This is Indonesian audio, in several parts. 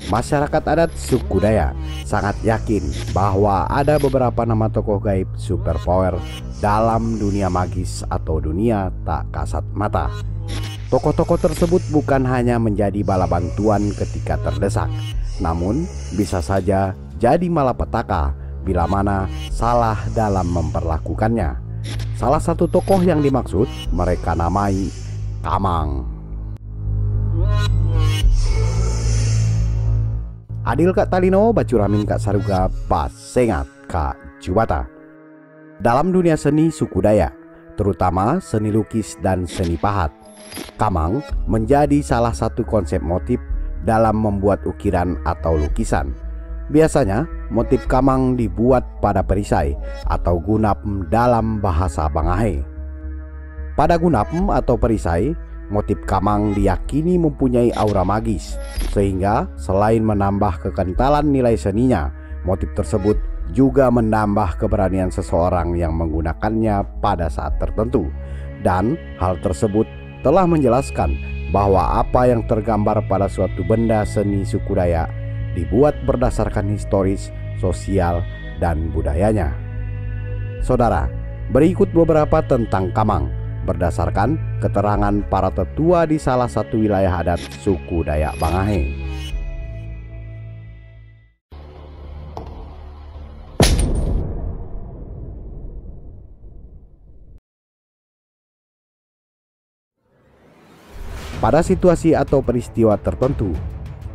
Masyarakat adat suku Dayak sangat yakin bahwa ada beberapa nama tokoh gaib superpower dalam dunia magis atau dunia tak kasat mata. Tokoh-tokoh tersebut bukan hanya menjadi bala bantuan ketika terdesak, namun bisa saja jadi malapetaka bila mana salah dalam memperlakukannya. Salah satu tokoh yang dimaksud mereka namai Kamang. Adil Kak Talino, Bacuramin Kak Saruga, Pasengat Kak Jubata. Dalam dunia seni suku Dayak, terutama seni lukis dan seni pahat, Kamang menjadi salah satu konsep motif dalam membuat ukiran atau lukisan. Biasanya motif Kamang dibuat pada perisai atau gunap dalam bahasa Bangahe. Pada gunap atau perisai, motif Kamang diyakini mempunyai aura magis, sehingga selain menambah kekentalan nilai seninya, motif tersebut juga menambah keberanian seseorang yang menggunakannya pada saat tertentu. Dan hal tersebut telah menjelaskan bahwa apa yang tergambar pada suatu benda seni suku Dayak dibuat berdasarkan historis, sosial, dan budayanya. Saudara, berikut beberapa tentang Kamang berdasarkan keterangan para tetua di salah satu wilayah adat suku Dayak Bangahe. Pada situasi atau peristiwa tertentu,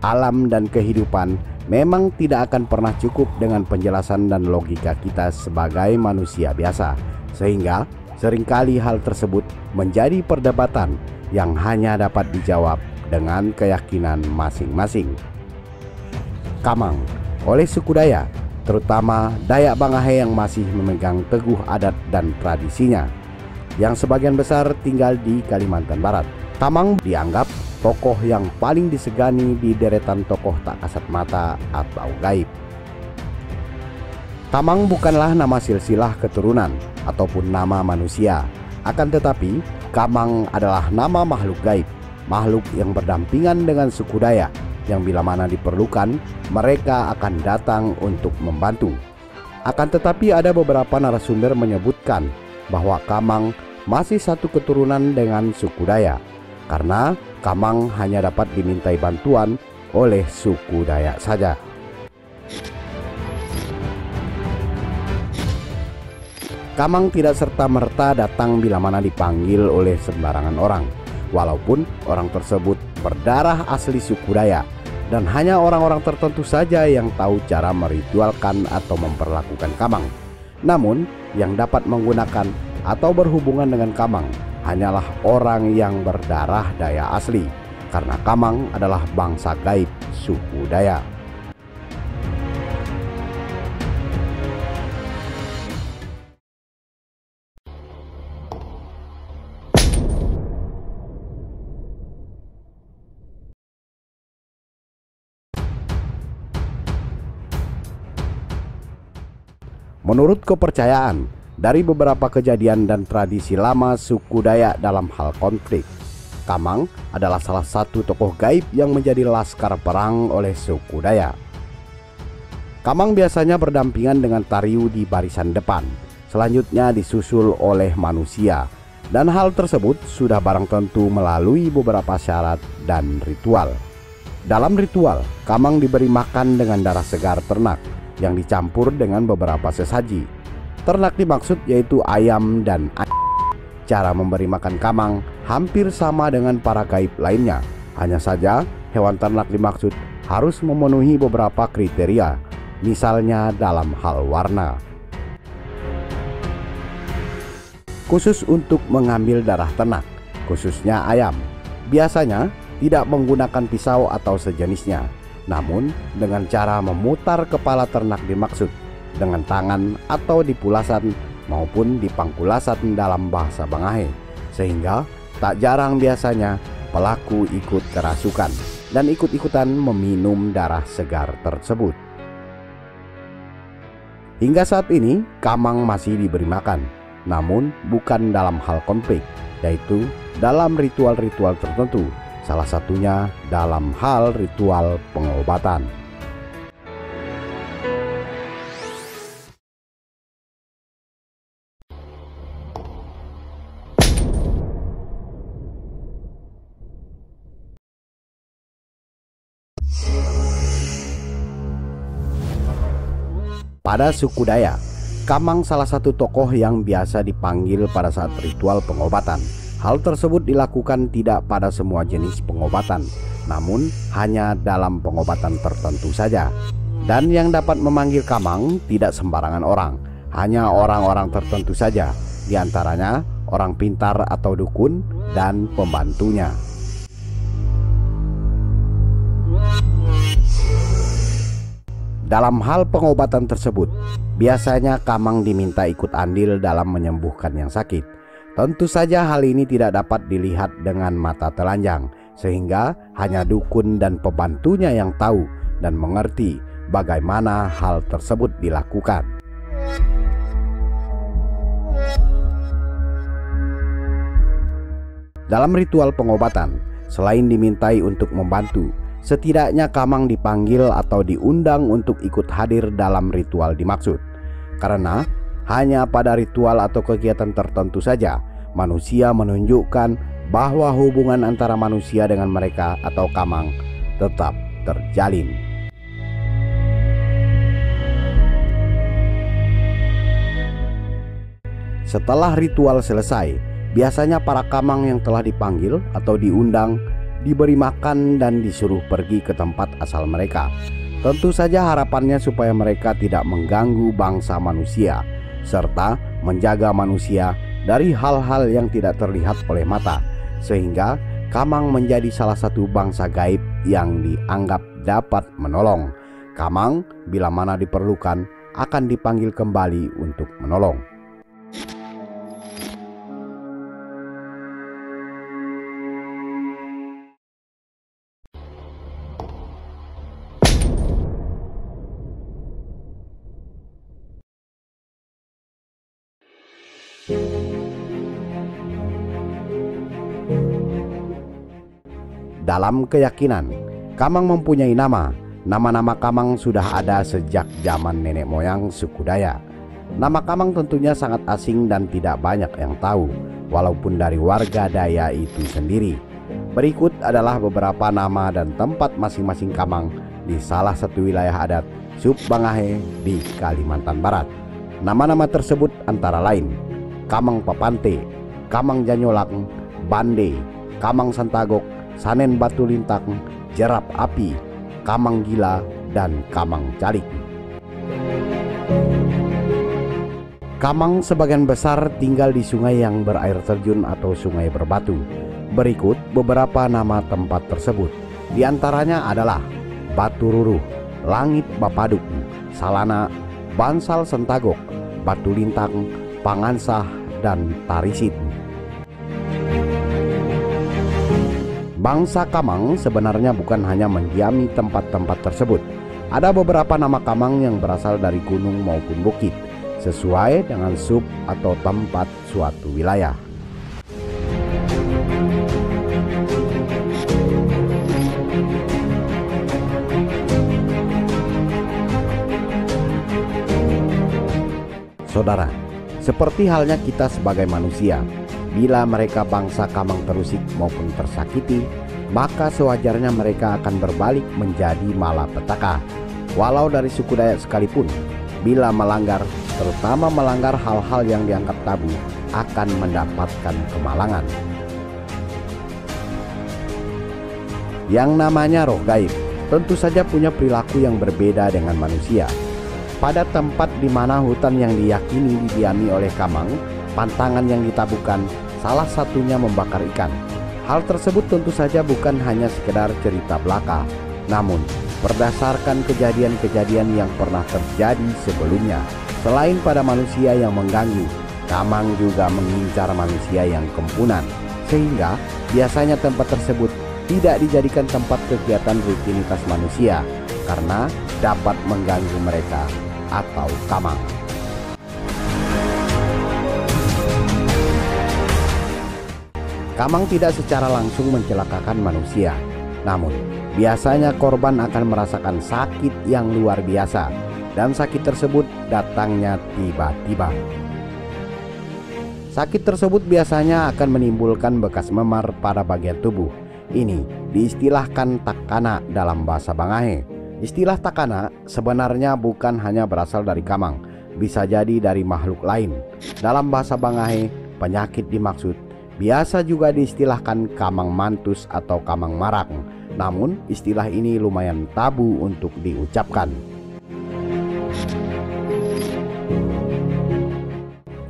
alam dan kehidupan memang tidak akan pernah cukup dengan penjelasan dan logika kita sebagai manusia biasa, sehingga seringkali hal tersebut menjadi perdebatan yang hanya dapat dijawab dengan keyakinan masing-masing. Kamang oleh suku Dayak, terutama Dayak Bangahe yang masih memegang teguh adat dan tradisinya, yang sebagian besar tinggal di Kalimantan Barat. Kamang dianggap tokoh yang paling disegani di deretan tokoh tak kasat mata atau gaib. Kamang bukanlah nama silsilah keturunan ataupun nama manusia, akan tetapi Kamang adalah nama makhluk gaib, makhluk yang berdampingan dengan suku Dayak, yang bila mana diperlukan mereka akan datang untuk membantu. Akan tetapi ada beberapa narasumber menyebutkan bahwa Kamang masih satu keturunan dengan suku Dayak, karena Kamang hanya dapat dimintai bantuan oleh suku Dayak saja. Kamang tidak serta-merta datang bila mana dipanggil oleh sembarangan orang, walaupun orang tersebut berdarah asli suku Dayak, dan hanya orang-orang tertentu saja yang tahu cara meritualkan atau memperlakukan Kamang. Namun, yang dapat menggunakan atau berhubungan dengan Kamang hanyalah orang yang berdarah Dayak asli, karena Kamang adalah bangsa gaib suku Dayak. Menurut kepercayaan, dari beberapa kejadian dan tradisi lama suku Dayak dalam hal konflik, Kamang adalah salah satu tokoh gaib yang menjadi laskar perang oleh suku Dayak. Kamang biasanya berdampingan dengan Tariu di barisan depan, selanjutnya disusul oleh manusia, dan hal tersebut sudah barang tentu melalui beberapa syarat dan ritual. Dalam ritual, Kamang diberi makan dengan darah segar ternak yang dicampur dengan beberapa sesaji. Ternak dimaksud yaitu ayam dan ayam. Cara memberi makan Kamang hampir sama dengan para gaib lainnya. Hanya saja hewan ternak dimaksud harus memenuhi beberapa kriteria, misalnya dalam hal warna. Khusus untuk mengambil darah ternak, khususnya ayam, biasanya tidak menggunakan pisau atau sejenisnya, namun dengan cara memutar kepala ternak dimaksud dengan tangan atau dipulasan maupun dipangkulasan dalam bahasa Bangahe, sehingga tak jarang biasanya pelaku ikut kerasukan dan ikut-ikutan meminum darah segar tersebut. Hingga saat ini Kamang masih diberi makan, namun bukan dalam hal konflik, yaitu dalam ritual-ritual tertentu salah satunya dalam hal ritual pengobatan. Pada suku Dayak, Kamang salah satu tokoh yang biasa dipanggil pada saat ritual pengobatan. Hal tersebut dilakukan tidak pada semua jenis pengobatan, namun hanya dalam pengobatan tertentu saja. Dan yang dapat memanggil Kamang tidak sembarangan orang, hanya orang-orang tertentu saja, diantaranya orang pintar atau dukun dan pembantunya. Dalam hal pengobatan tersebut, biasanya Kamang diminta ikut andil dalam menyembuhkan yang sakit. Tentu saja hal ini tidak dapat dilihat dengan mata telanjang, sehingga hanya dukun dan pembantunya yang tahu dan mengerti bagaimana hal tersebut dilakukan. Dalam ritual pengobatan, selain dimintai untuk membantu, setidaknya Kamang dipanggil atau diundang untuk ikut hadir dalam ritual dimaksud. Karena hanya pada ritual atau kegiatan tertentu saja manusia menunjukkan bahwa hubungan antara manusia dengan mereka atau Kamang tetap terjalin. Setelah ritual selesai, biasanya para Kamang yang telah dipanggil atau diundang diberi makan dan disuruh pergi ke tempat asal mereka. Tentu saja harapannya supaya mereka tidak mengganggu bangsa manusia, serta menjaga manusia dari hal-hal yang tidak terlihat oleh mata, sehingga Kamang menjadi salah satu bangsa gaib yang dianggap dapat menolong. Kamang bila mana diperlukan akan dipanggil kembali untuk menolong. Dalam keyakinan, Kamang mempunyai nama. Nama-nama Kamang sudah ada sejak zaman nenek moyang suku Dayak. Nama Kamang tentunya sangat asing dan tidak banyak yang tahu, walaupun dari warga Dayak itu sendiri. Berikut adalah beberapa nama dan tempat masing-masing Kamang di salah satu wilayah adat Sub Bangahe di Kalimantan Barat. Nama-nama tersebut antara lain Kamang Papante, Kamang Janyolak, Bande, Kamang Santagok, Sanen Batu Lintang, Jerap Api, Kamang Gila, dan Kamang Calik. Kamang sebagian besar tinggal di sungai yang berair terjun atau sungai berbatu. Berikut beberapa nama tempat tersebut. Di antaranya adalah Batu Ruruh, Langit Bapaduk, Salana, Bansal Sentagok, Batu Lintang, Pangansah, dan Tarisit. Bangsa Kamang sebenarnya bukan hanya mendiami tempat-tempat tersebut. Ada beberapa nama Kamang yang berasal dari gunung maupun bukit, sesuai dengan sub atau tempat suatu wilayah. Saudara, seperti halnya kita sebagai manusia, bila mereka bangsa Kamang terusik maupun tersakiti, maka sewajarnya mereka akan berbalik menjadi malapetaka. Walau dari suku Dayak sekalipun, bila melanggar, terutama melanggar hal-hal yang dianggap tabu, akan mendapatkan kemalangan. Yang namanya roh gaib tentu saja punya perilaku yang berbeda dengan manusia. Pada tempat di mana hutan yang diyakini didiami oleh Kamang, pantangan yang ditabuhkan salah satunya membakar ikan. Hal tersebut tentu saja bukan hanya sekedar cerita belaka, namun berdasarkan kejadian-kejadian yang pernah terjadi sebelumnya. Selain pada manusia yang mengganggu, Kamang juga mengincar manusia yang kempunan, sehingga biasanya tempat tersebut tidak dijadikan tempat kegiatan rutinitas manusia karena dapat mengganggu mereka atau Kamang. Kamang tidak secara langsung mencelakakan manusia, namun biasanya korban akan merasakan sakit yang luar biasa, dan sakit tersebut datangnya tiba-tiba. Sakit tersebut biasanya akan menimbulkan bekas memar pada bagian tubuh. Ini diistilahkan takana dalam bahasa Bangahe. Istilah takana sebenarnya bukan hanya berasal dari kamang, bisa jadi dari makhluk lain. Dalam bahasa Bangahe, penyakit dimaksud biasa juga diistilahkan kamang mantus atau kamang marak. Namun istilah ini lumayan tabu untuk diucapkan.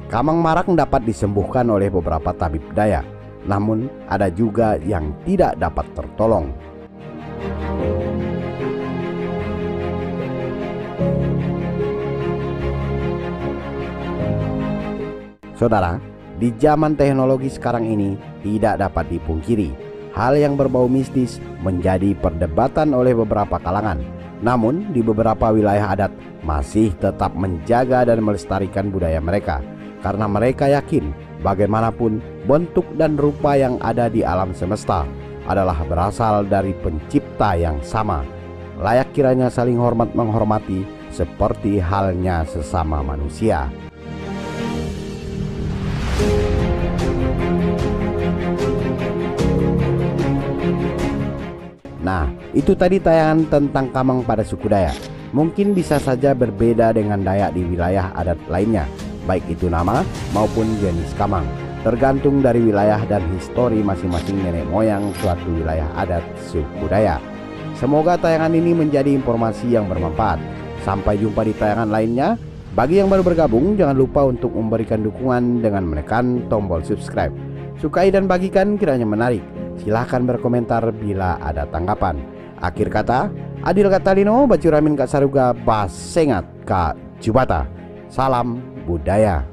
Kamang marak dapat disembuhkan oleh beberapa tabib daya, namun ada juga yang tidak dapat tertolong. Saudara, di zaman teknologi sekarang ini tidak dapat dipungkiri, hal yang berbau mistis menjadi perdebatan oleh beberapa kalangan. Namun di beberapa wilayah adat masih tetap menjaga dan melestarikan budaya mereka, karena mereka yakin bagaimanapun bentuk dan rupa yang ada di alam semesta adalah berasal dari pencipta yang sama. Layak kiranya saling hormat menghormati seperti halnya sesama manusia. Nah, itu tadi tayangan tentang kamang pada suku Dayak. Mungkin bisa saja berbeda dengan Dayak di wilayah adat lainnya, baik itu nama maupun jenis kamang, tergantung dari wilayah dan histori masing-masing nenek moyang suatu wilayah adat suku Dayak. Semoga tayangan ini menjadi informasi yang bermanfaat. Sampai jumpa di tayangan lainnya. Bagi yang baru bergabung, jangan lupa untuk memberikan dukungan dengan menekan tombol subscribe. Sukai dan bagikan kiranya menarik. Silahkan berkomentar bila ada tanggapan. Akhir kata, Adil Katalino, Bacuramin Kak Saruga, Basengat Kak Jubata. Salam budaya.